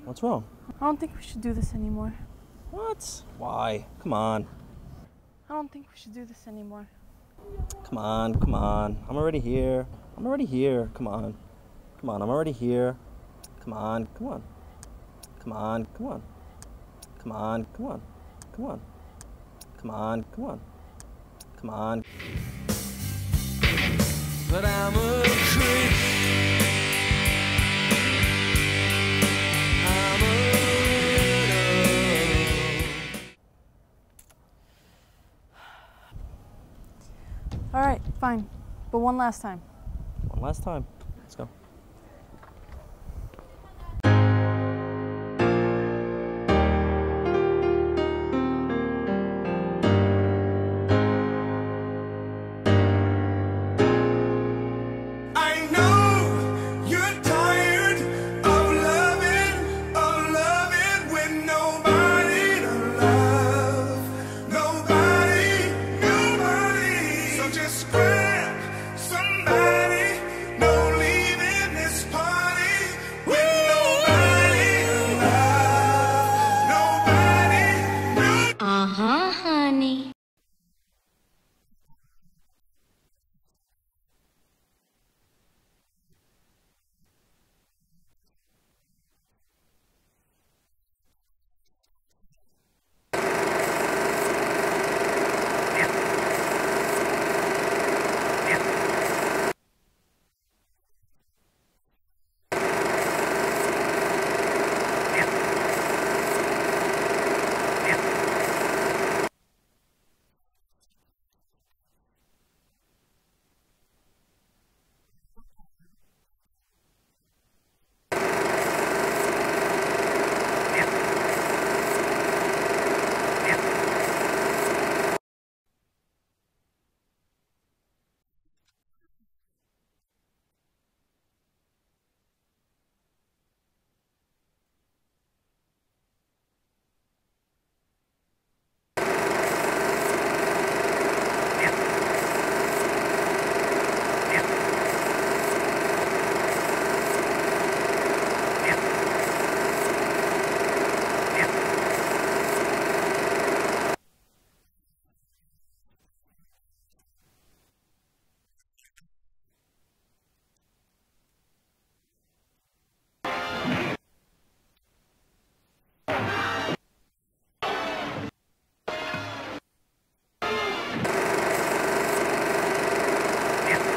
What's wrong? I don't think we should do this anymore. What? Why? Come on. I don't think we should do this anymore. Come on, come on. I'm already here. I'm already here. Come on. Come on, I'm already here. Come on, come on. Come on, come on. Come on, come on. Come on. Come on, come on. Come on. But I'm a creep. I'm a widow. All right, fine. But one last time. One last time. Let's go. I know you're tired of loving with nobody to love. Nobody. So just grab somebody. No leaving this party with nobody to love. Nobody. Honey.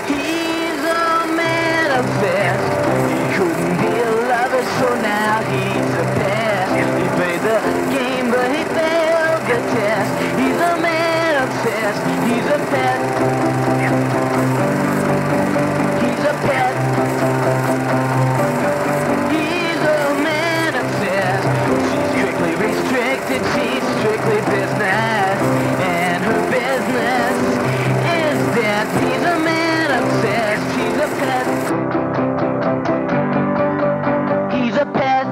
He's a man obsessed. He couldn't be a lover, so now he's a pest. He played the game, but he failed the test. He's a man obsessed. He's a pet. He's a pet. He's a man obsessed. She's strictly restricted. She's strictly business, and her business is that he's a man obsessed. She's a pet. He's a pet.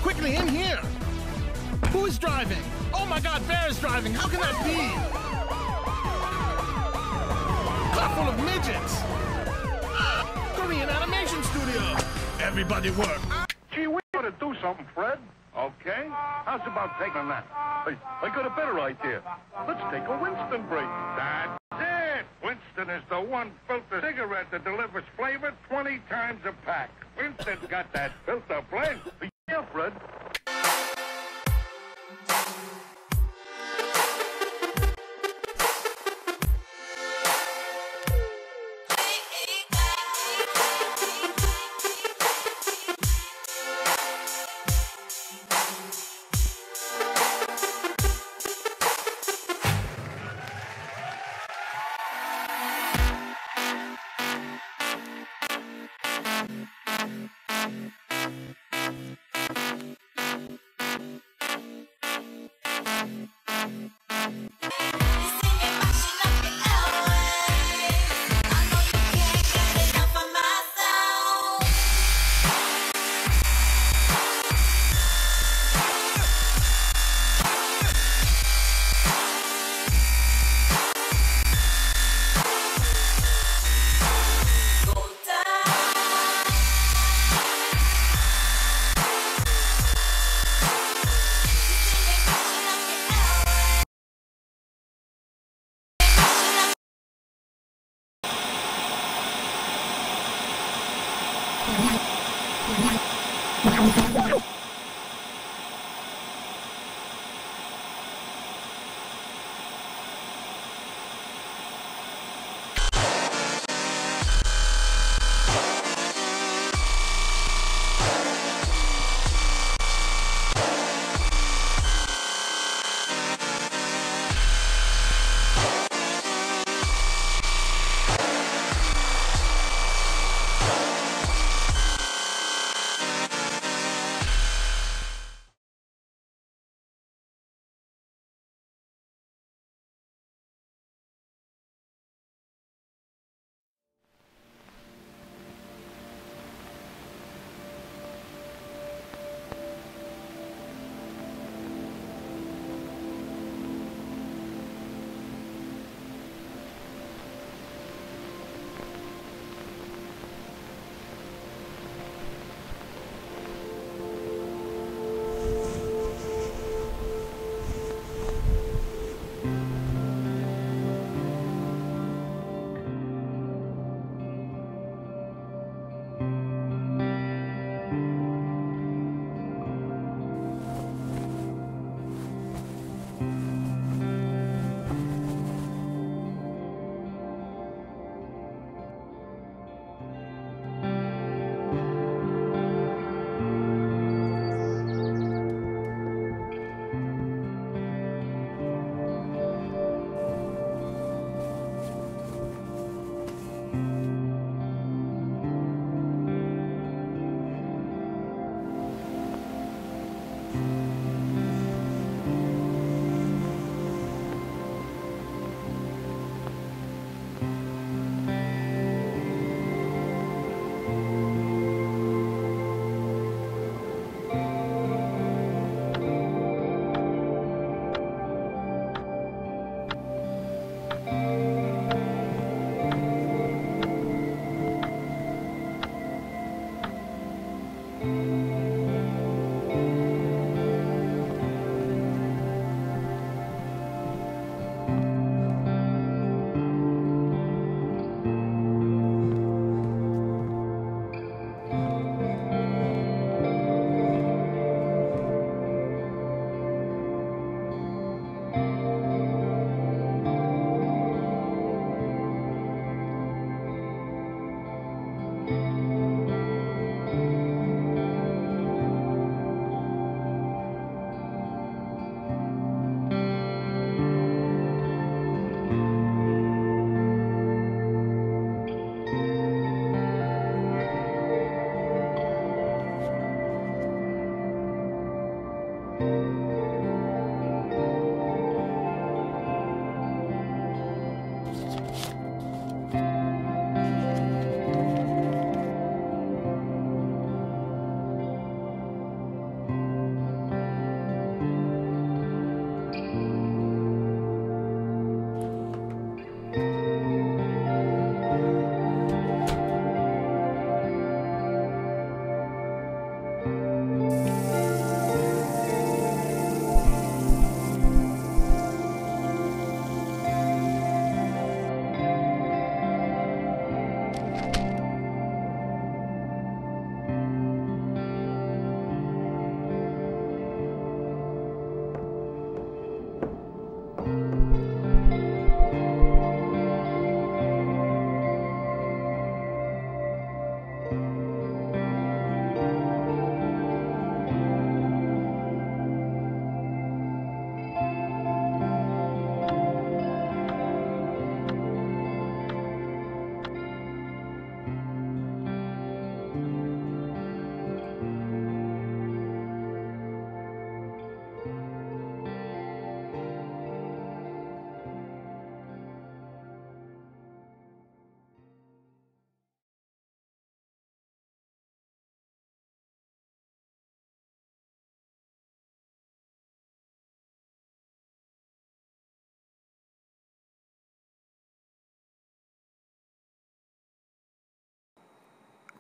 Quickly, in here! Who is driving? Oh my God, Bear is driving! How can that be? Car full of midgets! Korean animation studio! Everybody work! Gee, we ought to do something, Fred. Okay? How's about taking a nap? Hey, I got a better idea. Let's take a Winston break. That's it! Winston is the one filter cigarette that delivers flavor 20 times a pack. Winston's got that filter blend. Yeah, Fred.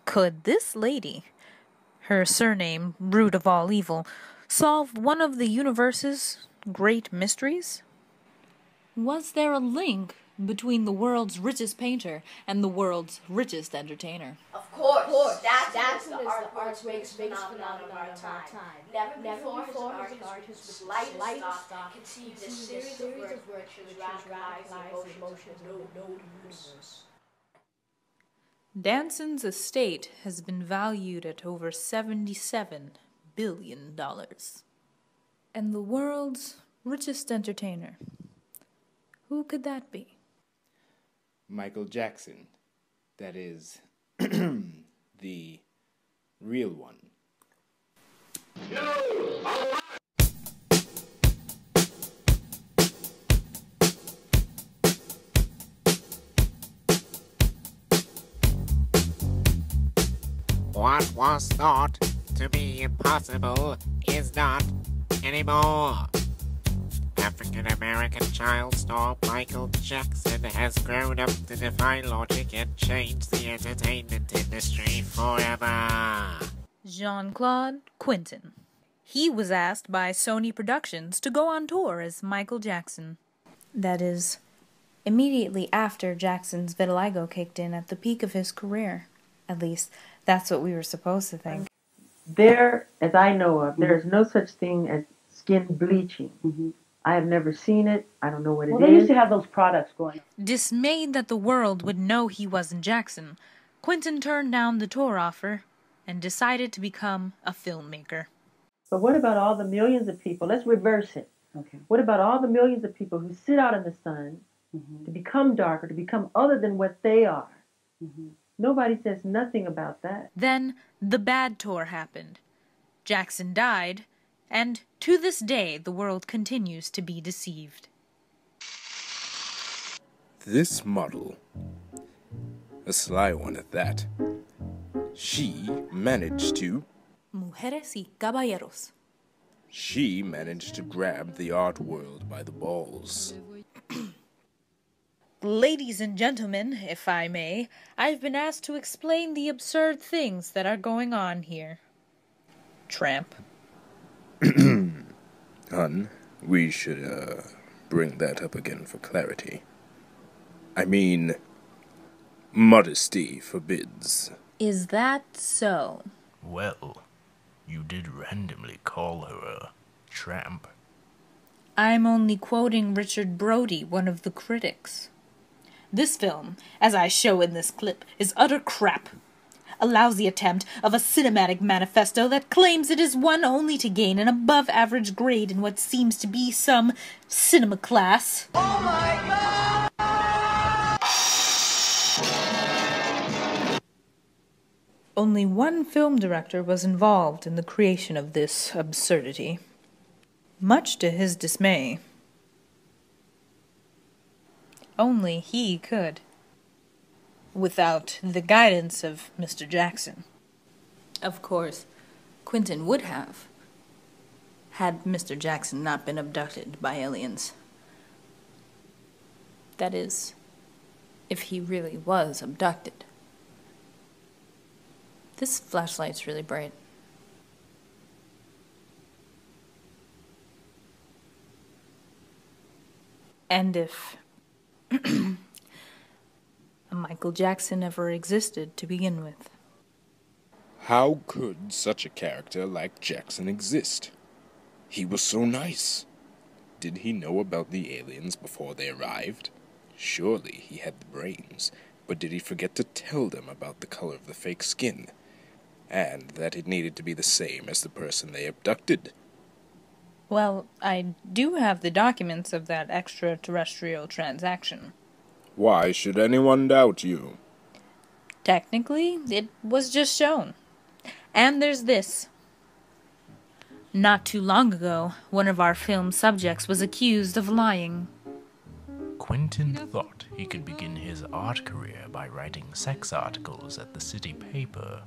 Could this lady, her surname root of all evil, solve one of the universe's great mysteries? Was there a link between the world's richest painter and the world's richest entertainer? Of course. That's the art's biggest phenomenon of our time. Never before has an artist with light stock conceived a series of works which radicalize the emotions of no universe. Danson's estate has been valued at over $77 billion. And the world's richest entertainer, who could that be? Michael Jackson. That is, the real one. What was thought to be impossible is not anymore. African-American child star Michael Jackson has grown up to defy logic and change the entertainment industry forever. Jean-Claude Quintyne. He was asked by Sony Productions to go on tour as Michael Jackson. That is, immediately after Jackson's vitiligo kicked in at the peak of his career. At least, that's what we were supposed to think. There, as I know of, there is no such thing as skin bleaching. I have never seen it. I don't know what it is. Well, they used to have those products going. Dismayed that the world would know he wasn't Jackson, Quintyne turned down the tour offer and decided to become a filmmaker. But what about all the millions of people? Let's reverse it. Okay. What about all the millions of people who sit out in the sun to become darker, to become other than what they are? Nobody says nothing about that. Then the bad tour happened. Jackson died, and to this day the world continues to be deceived. This model, a sly one at that, she managed to... Mujeres y caballeros. She managed to grab the art world by the balls. Ladies and gentlemen, if I may, I've been asked to explain the absurd things that are going on here. Tramp. Hun, we should, bring that up again for clarity. I mean, modesty forbids. Is that so? Well, you did randomly call her a tramp. I'm only quoting Richard Brody, one of the critics. This film, as I show in this clip, is utter crap. A lousy attempt of a cinematic manifesto that claims it is one only to gain an above-average grade in what seems to be some cinema class. Oh my God! Only one film director was involved in the creation of this absurdity, much to his dismay. Only he could, without the guidance of Mr. Jackson. Of course, Quintyne would have, had Mr. Jackson not been abducted by aliens. That is, if he really was abducted. This flashlight's really bright. And if Michael Jackson ever existed to begin with. How could such a character like Jackson exist? He was so nice. Did he know about the aliens before they arrived? Surely he had the brains, but did he forget to tell them about the color of the fake skin? And that it needed to be the same as the person they abducted? Well, I do have the documents of that extraterrestrial transaction. Why should anyone doubt you? Technically, it was just shown. And there's this. Not too long ago, one of our film subjects was accused of lying. Quintyne thought he could begin his art career by writing sex articles at the city paper.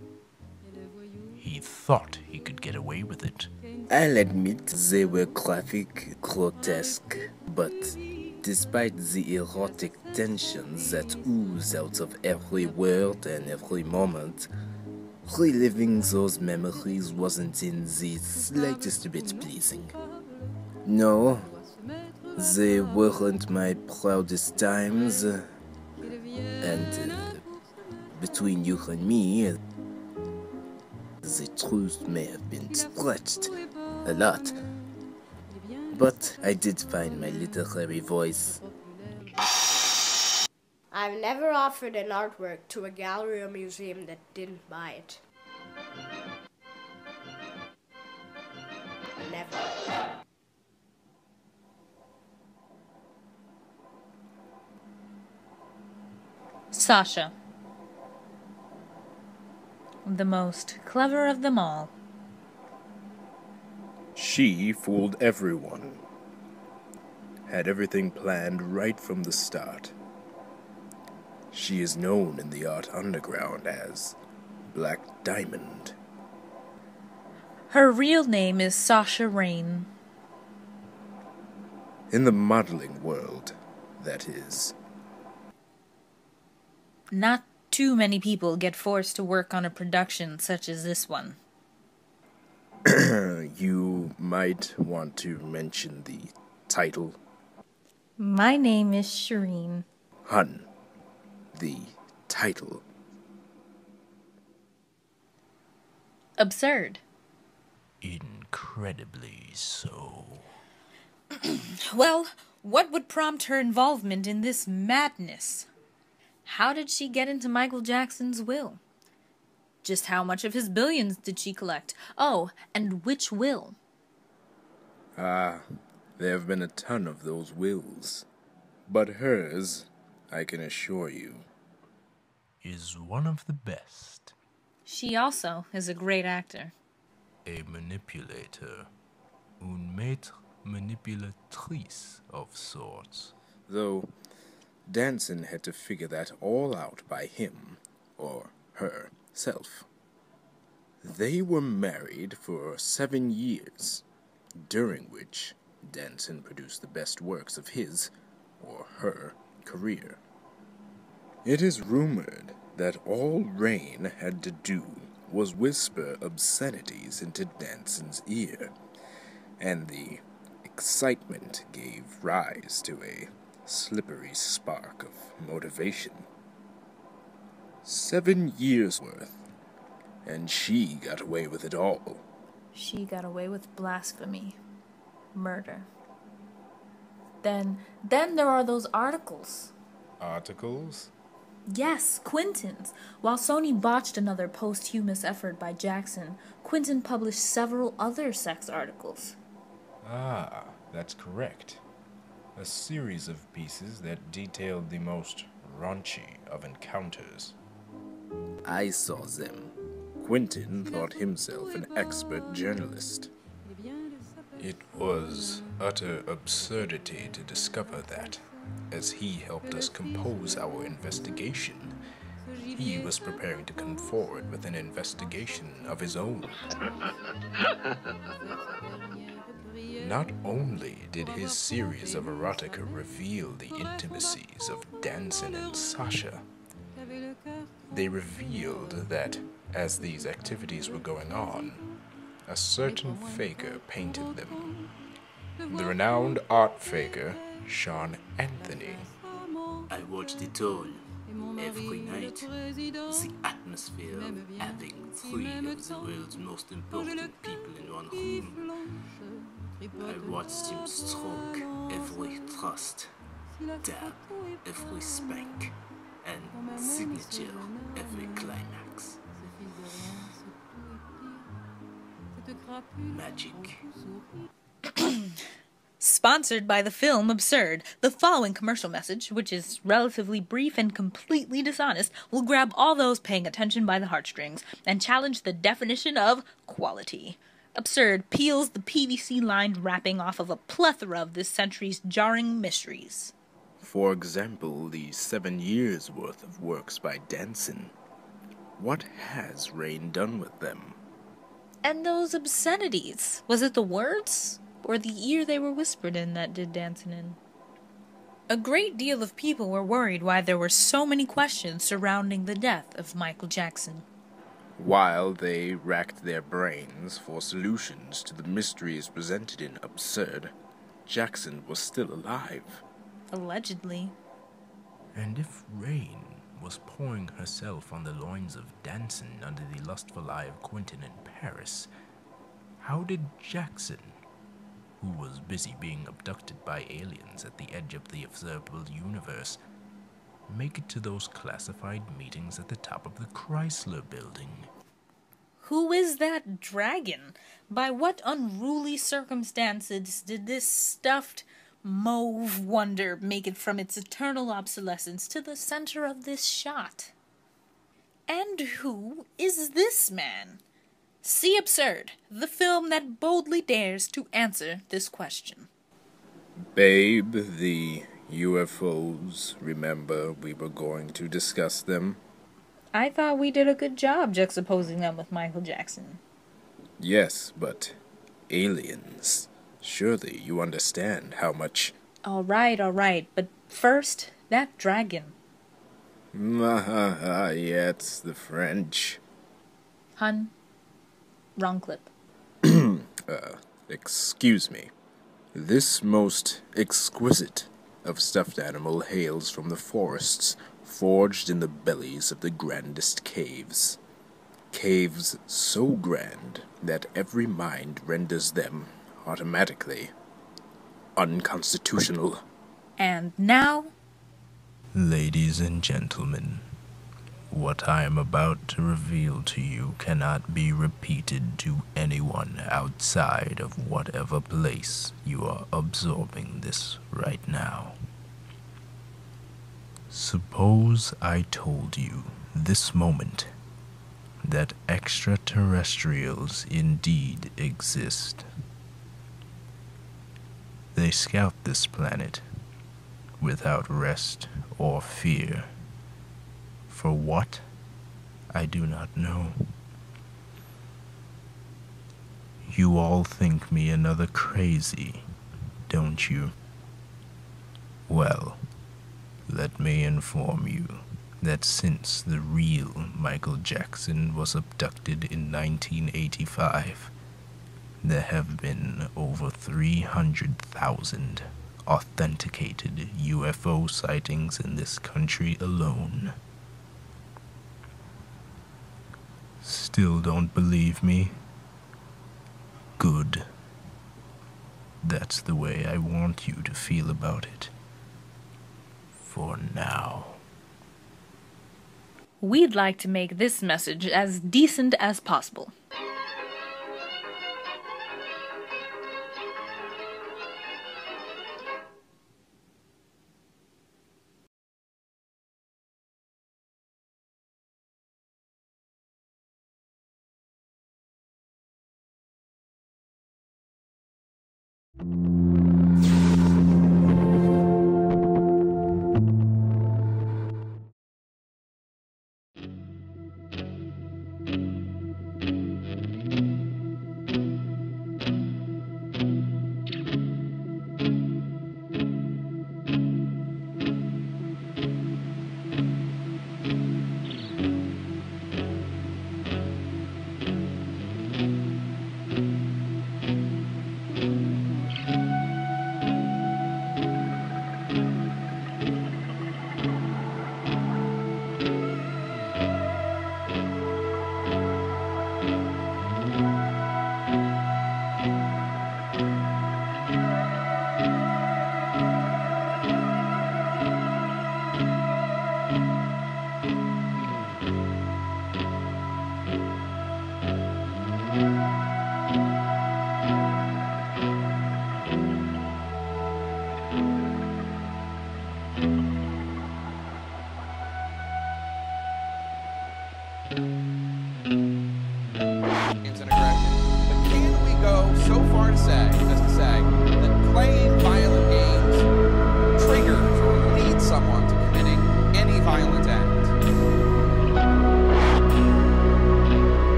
He thought he could get away with it. I'll admit they were graphic, grotesque, but despite the erotic tensions that ooze out of every word and every moment, Reliving those memories wasn't in the slightest bit pleasing. No, they weren't my proudest times, and between you and me, the truth may have been stretched a lot, but I did find my literary voice. I've never offered an artwork to a gallery or museum that didn't buy it. Never. Sasha. The most clever of them all. She fooled everyone. Had everything planned right from the start. She is known in the art underground as Black Diamond. Her real name is Sasha Rain. In the modeling world, that is. Not too many people get forced to work on a production such as this one. You might want to mention the title. My name is Shireen. Hun. The title. Absurd. Incredibly so. Well, what would prompt her involvement in this madness? How did she get into Michael Jackson's will? Just how much of his billions did she collect? Oh, and which will? There have been a ton of those wills. But hers, I can assure you, is one of the best. She also is a great actor. A manipulator. Une maître manipulatrice of sorts. Though Danson had to figure that all out by him, or herself. They were married for 7 years, during which Danson produced the best works of his, or her, career. It is rumored that all Rain had to do was whisper obscenities into Danson's ear, and the excitement gave rise to a slippery spark of motivation. 7 years' worth, and she got away with it all. She got away with blasphemy. Murder. Then there are those articles. Articles? Yes, Quintyne's. While Sony botched another posthumous effort by Jackson, Quintyne published several other sex articles. Ah, that's correct. A series of pieces that detailed the most raunchy of encounters. I saw them. Quintyne thought himself an expert journalist. It was utter absurdity to discover that, as he helped us compose our investigation. He was preparing to come forward with an investigation of his own. Not only did his series of erotica reveal the intimacies of Danson and Sasha, they revealed that, as these activities were going on, a certain faker painted them. The renowned art faker, Sean Anthony. I watched it all, every night. The atmosphere of having 3 of the world's most important people in one room. I watched him stroke every thrust, dab every spank, and signature every climax. Magic. Sponsored by the film Absurd, the following commercial message, which is relatively brief and completely dishonest, will grab all those paying attention by the heartstrings and challenge the definition of quality. Absurd peels the PVC-lined wrapping off of a plethora of this century's jarring mysteries. For example, the 7 years' worth of works by Danson. What has Rain done with them? And those obscenities, was it the words or the ear they were whispered in that did Danson in? A great deal of people were worried why there were so many questions surrounding the death of Michael Jackson. While they racked their brains for solutions to the mysteries presented in Absurd, Jackson was still alive. Allegedly. And if Rain was pouring herself on the loins of Danson under the lustful eye of Quintyne in Paris, how did Jackson, who was busy being abducted by aliens at the edge of the observable universe, make it to those classified meetings at the top of the Chrysler Building? Who is that dragon? By what unruly circumstances did this stuffed mauve wonder make it from its eternal obsolescence to the center of this shot? And who is this man? See Absurd, the film that boldly dares to answer this question. Babe, the UFOs, remember we were going to discuss them? I thought we did a good job juxtaposing them with Michael Jackson. Yes, but aliens. Surely you understand how much... All right, but first, that dragon. Yeah, it's the French. Hun, wrong clip. Excuse me. This most exquisite of stuffed animal hails from the forests forged in the bellies of the grandest caves. Caves so grand that every mind renders them automatically unconstitutional. And now? Ladies and gentlemen, what I am about to reveal to you cannot be repeated to anyone outside of whatever place you are absorbing this right now. Suppose I told you this moment that extraterrestrials indeed exist. They scout this planet without rest or fear. For what? I do not know. You all think me another crazy, don't you? Well, let me inform you that since the real Michael Jackson was abducted in 1985, there have been over 300,000 authenticated UFO sightings in this country alone. Still don't believe me? Good. That's the way I want you to feel about it. For now. We'd like to make this message as decent as possible.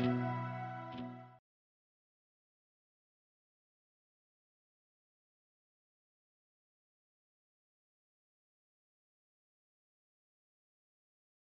you.